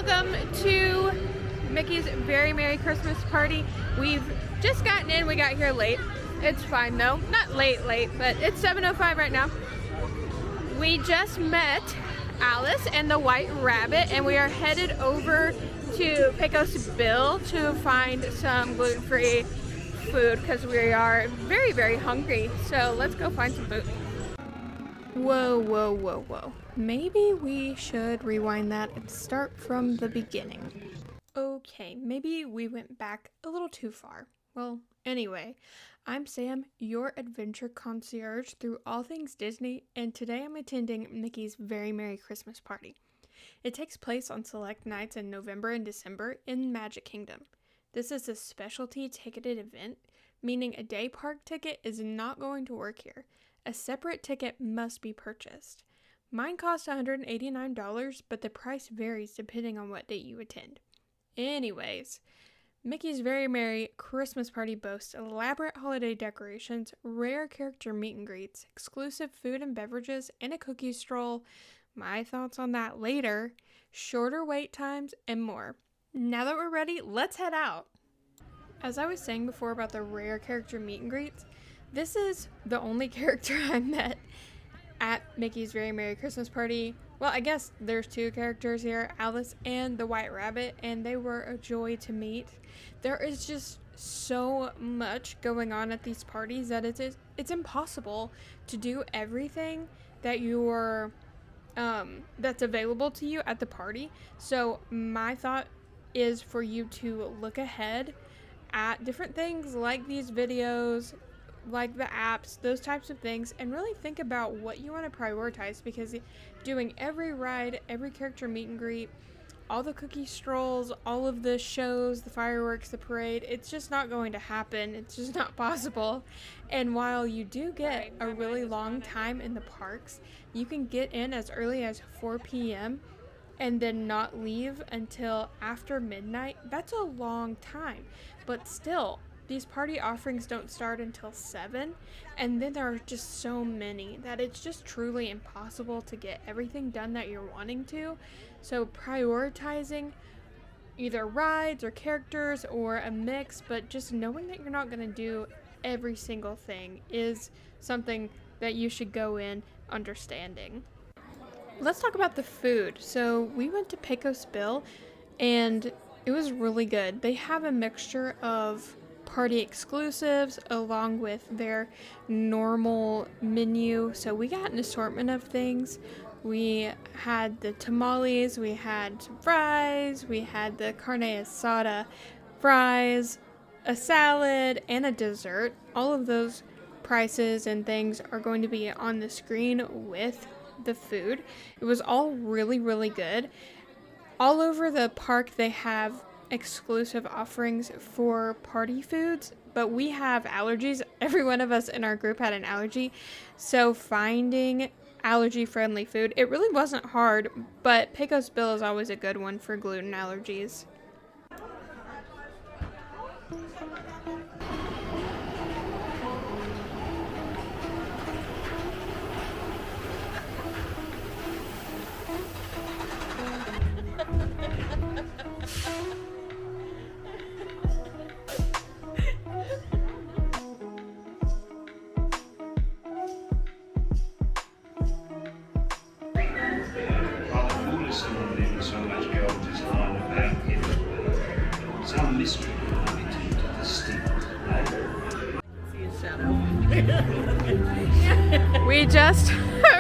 welcome to Mickey's Very Merry Christmas Party. We've just gotten in, we got here late. It's fine though, not late, but it's 7:05 right now. We just met Alice and the White Rabbit, and we are headed over to Pecos Bill to find some gluten-free food because we are very, very hungry. So let's go find some food. Whoa. Maybe we should rewind that and start from the beginning. Okay, maybe we went back a little too far. Well, anyway, I'm Sam, your adventure concierge through all things Disney, and today I'm attending Mickey's Very Merry Christmas Party. It takes place on select nights in November and December in Magic Kingdom. This is a specialty ticketed event, meaning a day park ticket is not going to work here. A separate ticket must be purchased. Mine cost $189, but the price varies depending on what date you attend. Anyways, Mickey's Very Merry Christmas Party boasts elaborate holiday decorations, rare character meet and greets, exclusive food and beverages, and a cookie stroll. My thoughts on that later, shorter wait times, and more. Now that we're ready, let's head out. As I was saying before about the rare character meet and greets, this is the only character I met at Mickey's Very Merry Christmas Party. Well, I guess there's two characters here, Alice and the White Rabbit, and they were a joy to meet. There is just so much going on at these parties that it's impossible to do everything that you're that's available to you at the party. So my thought is for you to look ahead at different things like these videos, like the apps, those types of things, and really think about what you want to prioritize, because doing every ride, every character meet and greet, all the cookie strolls, all of the shows, the fireworks, the parade, it's just not going to happen. It's just not possible. And while you do get a really long time in the parks, you can get in as early as 4 p.m. and then not leave until after midnight. That's a long time, but still, these party offerings don't start until 7, and then there are just so many that it's just truly impossible to get everything done that you're wanting to. So prioritizing either rides or characters or a mix, but just knowing that you're not going to do every single thing is something that you should go in understanding. Let's talk about the food. So we went to Pecos Bill, and it was really good. They have a mixture of party exclusives along with their normal menu. So we got an assortment of things. We had the tamales, we had some fries, we had the carne asada fries, a salad, and a dessert. All of those prices and things are going to be on the screen with the food. It was all really, really good. All over the park they have exclusive offerings for party foods, but we have allergies. Every one of us in our group had an allergy, so finding allergy friendly food, it really wasn't hard, but Pecos Bill is always a good one for gluten allergies. We just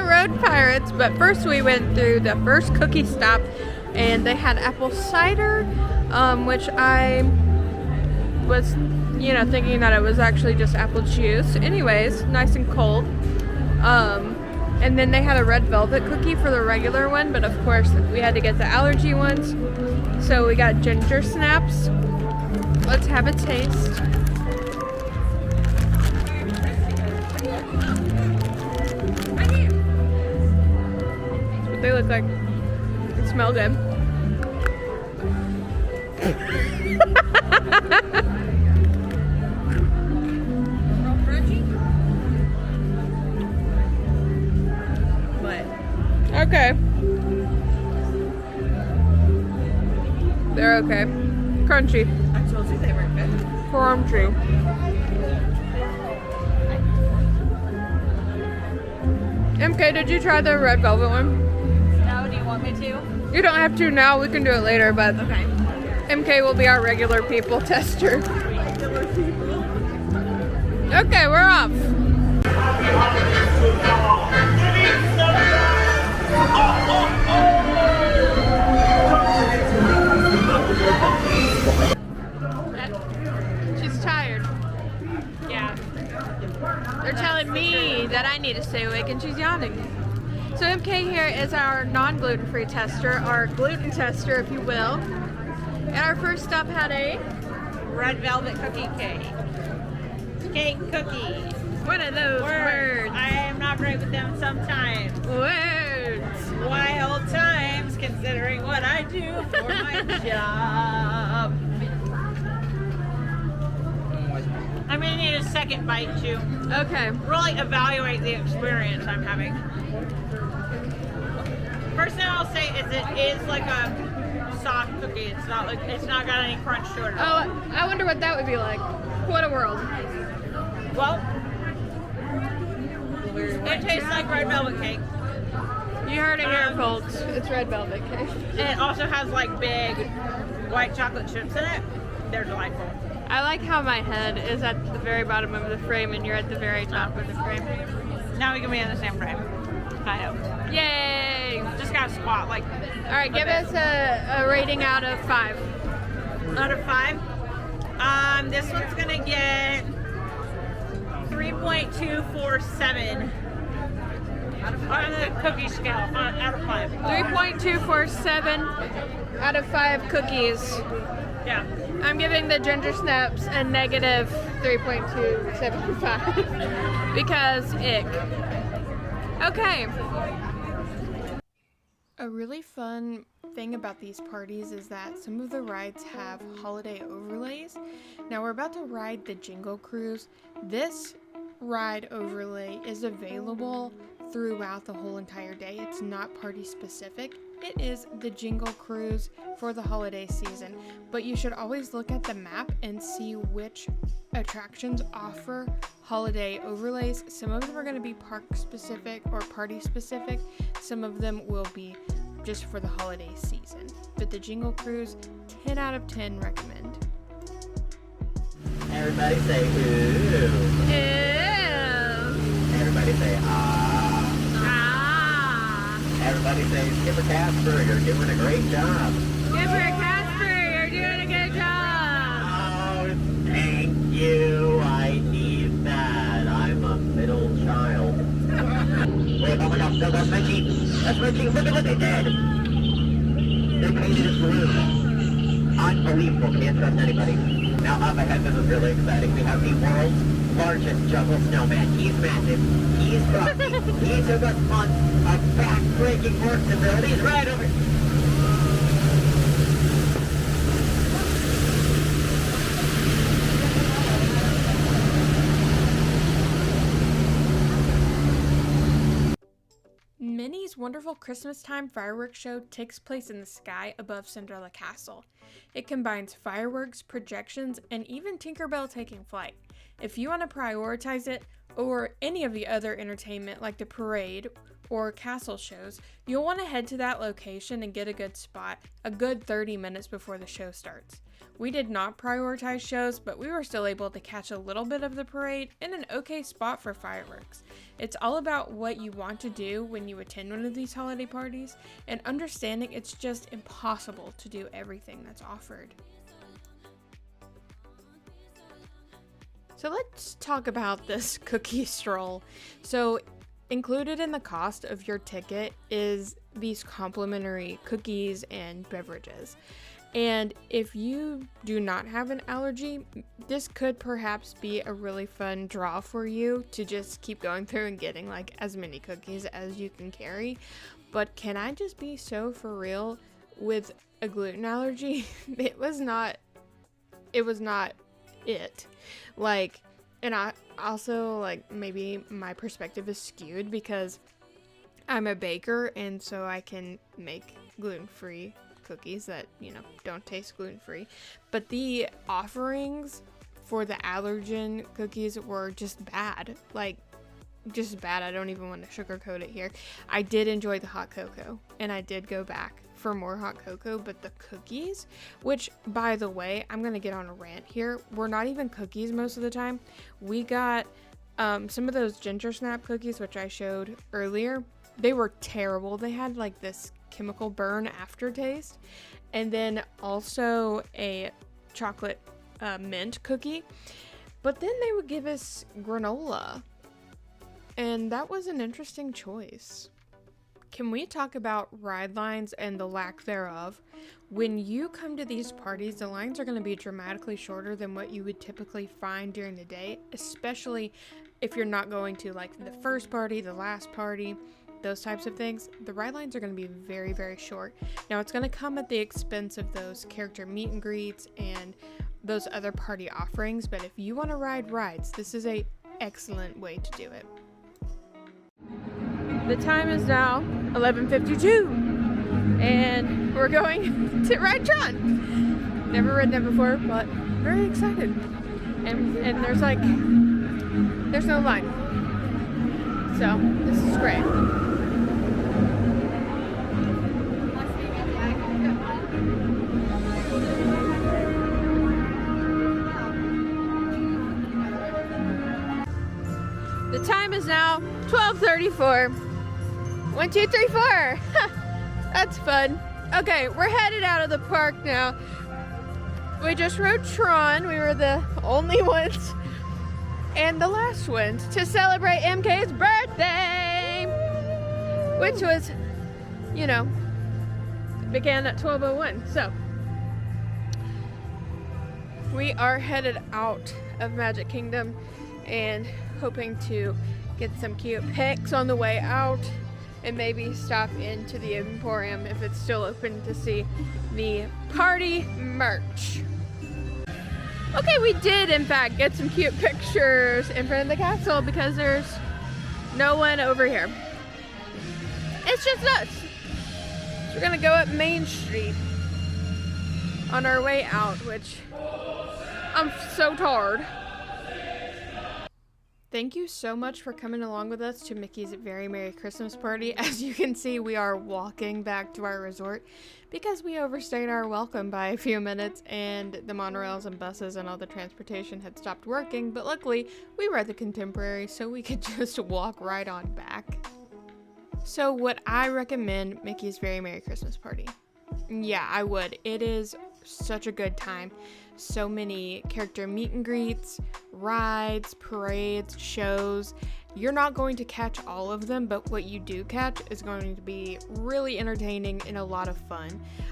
rode Pirates, but first we went through the first cookie stop, and they had apple cider, which I was, thinking that it was actually just apple juice. Anyways, nice and cold. And then they had a red velvet cookie for the regular one, but of course we had to get the allergy ones. So we got ginger snaps. Let's have a taste. That's what they look like. They smell good. Okay. They're okay. Crunchy. I told you they were good. Crunchy. MK, did you try the red velvet one? No, do you want me to? You don't have to now. We can do it later, but Okay. MK will be our regular people tester. Regular people. Okay, we're off. She's tired. Yeah. They're telling me that I need to stay awake and she's yawning. So MK here is our non-gluten-free tester, our gluten tester, if you will. And our first stop had a Red velvet cookie cake. Cake cookie. one of those words. I am not great with them sometimes. Words. Wild times considering what I do for my job. I'm gonna need a second bite too. Okay. Really evaluate the experience I'm having. First thing I'll say is it is like a soft cookie. It's not got any crunch to it at all. Oh, I wonder what that would be like. What a world. Well, it tastes like red velvet cake. You heard it here, folks. It's red velvet cake. And it also has like big white chocolate chips in it. They're delightful. I like how my head is at the very bottom of the frame and you're at the very top of the frame. Now we can be in the same frame. Kind of. Yay! Just gotta squat like. All right, give us a rating out of 5. Out of 5. This one's gonna get 3.247 on the cookie scale. Out of 5. 3.247 out of 5 cookies. Yeah. I'm giving the ginger snaps a negative 3.275 because ick. Okay. A really fun thing about these parties is that some of the rides have holiday overlays. Now we're about to ride the Jingle Cruise. This ride overlay is available throughout the whole entire day. It's not party specific. It is the Jingle Cruise for the holiday season, but you should always look at the map and see which attractions offer holiday overlays. Some of them are going to be park specific or party specific. Some of them will be just for the holiday season. But the Jingle Cruise, 10 out of 10 recommend. Everybody say ooh. Ew. Everybody say ah. Everybody say, Skipper Casper, you're doing a great job. Skipper Casper, you're doing a good job. Oh, thank you. I need that. I'm a middle child. Wait, oh my gosh, no, that's my cheek. That's my cheek. Look at what they did. They painted it blue. Unbelievable. Can't trust anybody. Now up ahead, this is really exciting. We have the world's largest juggle snowman. He's massive. He's fluffy. He took us months of back-breaking work to build. He's right over. Minnie's wonderful Christmas time fireworks show takes place in the sky above Cinderella Castle. It combines fireworks, projections, and even Tinkerbell taking flight. If you want to prioritize it or any of the other entertainment like the parade or castle shows, you'll want to head to that location and get a good spot a good 30 minutes before the show starts. We did not prioritize shows, but we were still able to catch a little bit of the parade in an okay spot for fireworks. It's all about what you want to do when you attend one of these holiday parties and understanding it's just impossible to do everything that's offered. So let's talk about this cookie stroll. So included in the cost of your ticket is these complimentary cookies and beverages. And if you do not have an allergy, this could perhaps be a really fun draw for you to just keep going through and getting like as many cookies as you can carry. But can I just be so for real with a gluten allergy? It was not it. Like, and I also, like, maybe my perspective is skewed because I'm a baker and so I can make gluten-free cookies that, don't taste gluten-free. But the offerings for the allergen cookies were just bad. Like, just bad. I don't even want to sugarcoat it here. I did enjoy the hot cocoa, and I did go back for more hot cocoa, but the cookies, which, by the way, I'm going to get on a rant here, were not even cookies most of the time. We got some of those ginger snap cookies, which I showed earlier. They were terrible. They had like this chemical burn aftertaste, and then also a chocolate mint cookie. But then they would give us granola, and that was an interesting choice. Can we talk about ride lines and the lack thereof? When you come to these parties, the lines are going to be dramatically shorter than what you would typically find during the day, especially if you're not going to like the first party, the last party, those types of things. The ride lines are going to be very, very short. Now, it's going to come at the expense of those character meet and greets and those other party offerings, but if you want to ride rides, this is an excellent way to do it. The time is now 11:52, and we're going to ride Tron. Never ridden it before, but very excited. And there's no line, so this is great. The time is now 12:34. 1, 2, 3, 4. That's fun. Okay, we're headed out of the park now. We just rode Tron. We were the only ones and the last ones to celebrate MK's birthday, which was, began at 12:01. So we are headed out of Magic Kingdom and hoping to get some cute pics on the way out, and maybe stop into the Emporium if it's still open to see the party merch. Okay, we did in fact get some cute pictures in front of the castle because there's no one over here. It's just us. So we're gonna go up Main Street on our way out, which I'm so tired. Thank you so much for coming along with us to Mickey's Very Merry Christmas Party. As you can see, we are walking back to our resort because we overstayed our welcome by a few minutes and the monorails and buses and all the transportation had stopped working, but luckily we were at the Contemporary, so we could just walk right on back. So would I recommend Mickey's Very Merry Christmas Party? Yeah, I would. It is such a good time. So many character meet and greets, rides, parades, shows. You're not going to catch all of them, but what you do catch is going to be really entertaining and a lot of fun.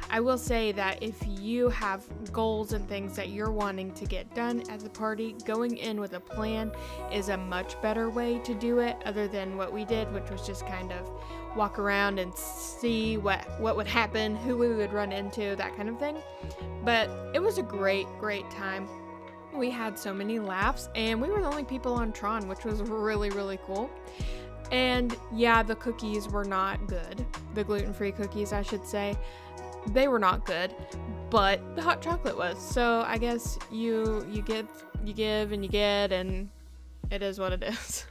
I will say that if you have goals and things that you're wanting to get done at the party, going in with a plan is a much better way to do it, other than what we did, which was just kind of walk around and see what would happen, who we would run into, that kind of thing. But it was a great time. We had so many laughs, and we were the only people on Tron, which was really, really cool. And yeah, the cookies were not good. The gluten-free cookies, I should say. They were not good, but the hot chocolate was. So I guess you give and you get, and it is what it is.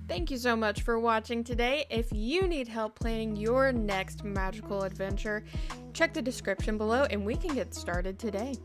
Thank you so much for watching today. If you need help planning your next magical adventure, check the description below and we can get started today.